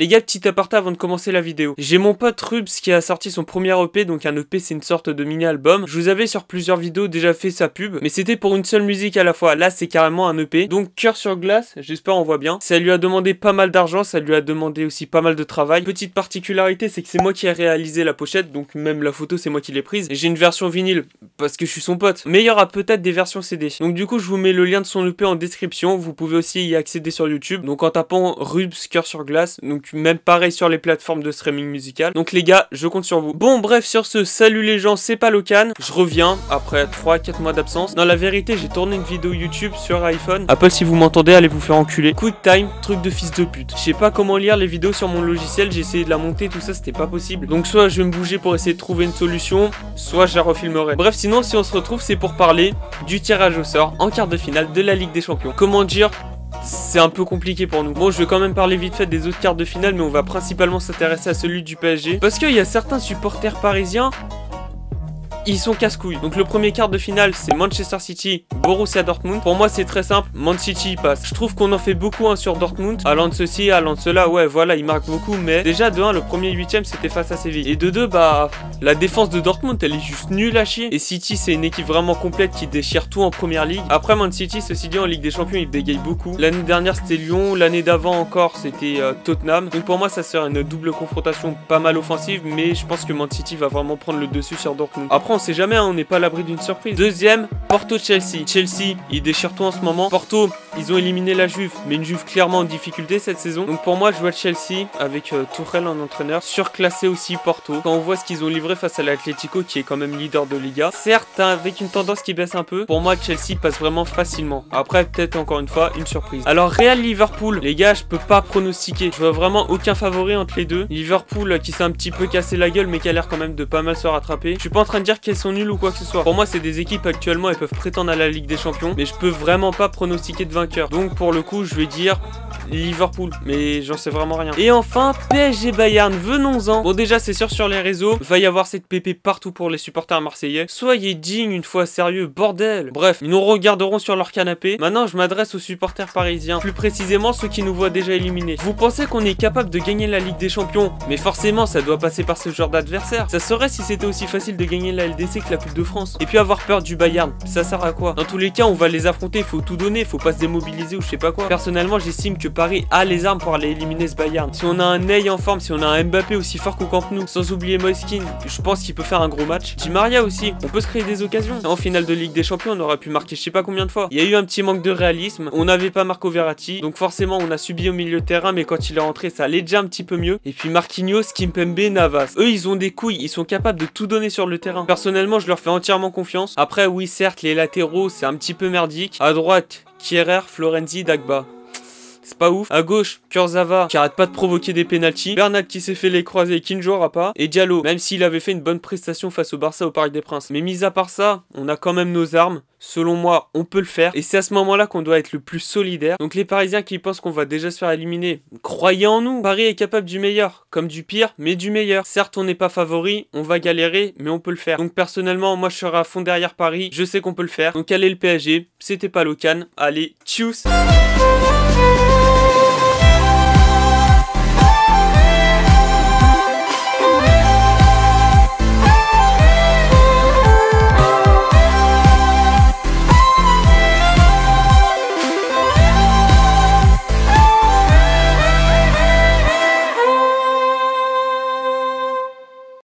Les gars, petit aparté avant de commencer la vidéo. J'ai mon pote Rubs qui a sorti son premier EP, donc un EP c'est une sorte de mini-album. Je vous avais sur plusieurs vidéos déjà fait sa pub, mais c'était pour une seule musique à la fois. Là c'est carrément un EP, donc cœur sur glace, j'espère on voit bien. Ça lui a demandé pas mal d'argent, ça lui a demandé aussi pas mal de travail. Petite particularité, c'est que c'est moi qui ai réalisé la pochette, donc même la photo c'est moi qui l'ai prise. Et j'ai une version vinyle, parce que je suis son pote. Mais il y aura peut-être des versions CD. Donc du coup je vous mets le lien de son EP en description, vous pouvez aussi y accéder sur YouTube. Donc en tapant Rubs cœur sur glace, donc même pareil sur les plateformes de streaming musical. Donc les gars, je compte sur vous. Bon bref, sur ce, salut les gens, c'est Palocan. Je reviens après 3-4 mois d'absence. Dans la vérité, j'ai tourné une vidéo YouTube sur iPhone. Apple, si vous m'entendez, allez vous faire enculer. QuickTime, truc de fils de pute. Je sais pas comment lire les vidéos sur mon logiciel, j'ai essayé de la monter, tout ça, c'était pas possible. Donc soit je vais me bouger pour essayer de trouver une solution, soit je la refilmerai. Bref, sinon, si on se retrouve, c'est pour parler du tirage au sort en quart de finale de la Ligue des Champions. Comment dire ? C'est un peu compliqué pour nous. Bon, je vais quand même parler vite fait des autres quarts de finale, mais on va principalement s'intéresser à celui du PSG. Parce qu'il y a certains supporters parisiens, ils sont casse-couilles. Donc le premier quart de finale, c'est Manchester City, Borussia Dortmund. Pour moi, c'est très simple, Man City il passe. Je trouve qu'on en fait beaucoup sur Dortmund. Allant de ceci, allant de cela, ouais, voilà, il marque beaucoup. Mais déjà, de 1, le premier huitième, c'était face à Séville. Et de 2, bah, la défense de Dortmund, elle est juste nulle à chier. Et City, c'est une équipe vraiment complète qui déchire tout en première ligue. Après, Man City, ceci dit, en Ligue des Champions, il bégaye beaucoup. L'année dernière, c'était Lyon. L'année d'avant encore, c'était Tottenham. Donc pour moi, ça sera une double confrontation pas mal offensive. Mais je pense que Man City va vraiment prendre le dessus sur Dortmund. Après, on sait jamais, hein, on n'est pas à l'abri d'une surprise. Deuxième, Porto-Chelsea. Chelsea, ils déchirent tout en ce moment. Porto, ils ont éliminé la Juve, mais une Juve clairement en difficulté cette saison. Donc pour moi, je vois Chelsea avec Tuchel en entraîneur. Surclassé aussi Porto. Quand on voit ce qu'ils ont livré face à l'Atlético, qui est quand même leader de Liga. Certes, avec une tendance qui baisse un peu. Pour moi, Chelsea passe vraiment facilement. Après, peut-être encore une fois, une surprise. Alors, Real-Liverpool. Les gars, je peux pas pronostiquer. Je vois vraiment aucun favori entre les deux. Liverpool qui s'est un petit peu cassé la gueule, mais qui a l'air quand même de pas mal se rattraper. Je suis pas en train de dire qu'elles sont nulles ou quoi que ce soit. Pour moi, c'est des équipes actuellement, elles peuvent prétendre à la Ligue des Champions, mais je peux vraiment pas pronostiquer de vainqueur. Donc pour le coup, je vais dire Liverpool, mais j'en sais vraiment rien. Et enfin, PSG Bayern, venons-en. Bon déjà, c'est sûr sur les réseaux, va y avoir cette pépé partout pour les supporters marseillais. Soyez dignes une fois sérieux, bordel. Bref, ils nous regarderont sur leur canapé. Maintenant, je m'adresse aux supporters parisiens, plus précisément ceux qui nous voient déjà éliminés. Vous pensez qu'on est capable de gagner la Ligue des Champions? Mais forcément, ça doit passer par ce genre d'adversaire. Ça serait si c'était aussi facile de gagner la LDC que la Coupe de France. Et puis avoir peur du Bayern, ça sert à quoi? Dans tous les cas, on va les affronter, il faut tout donner, faut pas se démobiliser ou je sais pas quoi. Personnellement, j'estime que Paris a les armes pour aller éliminer ce Bayern. Si on a un Ney en forme, si on a un Mbappé aussi fort qu'au Camp Nou, sans oublier Moiskin, je pense qu'il peut faire un gros match. Di Maria aussi, on peut se créer des occasions. En finale de Ligue des Champions, on aurait pu marquer je sais pas combien de fois. Il y a eu un petit manque de réalisme, on n'avait pas Marco Verratti, donc forcément on a subi au milieu de terrain, mais quand il est rentré, ça allait déjà un petit peu mieux. Et puis Marquinhos, Kimpembe, Navas, eux ils ont des couilles, ils sont capables de tout donner sur le terrain. Personnellement, je leur fais entièrement confiance. Après oui, certes, les latéraux, c'est un petit peu merdique. À droite, Kierer, Florenzi, Dagba. C'est pas ouf. À gauche, Kurzawa qui arrête pas de provoquer des pénaltys. Bernat qui s'est fait les croiser qui ne jouera pas. Et Diallo, même s'il avait fait une bonne prestation face au Barça au Parc des Princes. Mais mis à part ça, on a quand même nos armes. Selon moi, on peut le faire. Et c'est à ce moment-là qu'on doit être le plus solidaire. Donc les Parisiens qui pensent qu'on va déjà se faire éliminer, croyez en nous. Paris est capable du meilleur, comme du pire, mais du meilleur. Certes, on n'est pas favori, on va galérer, mais on peut le faire. Donc personnellement, moi je serai à fond derrière Paris. Je sais qu'on peut le faire. Donc allez le PSG, c'était Palocan. Allez, tchuss.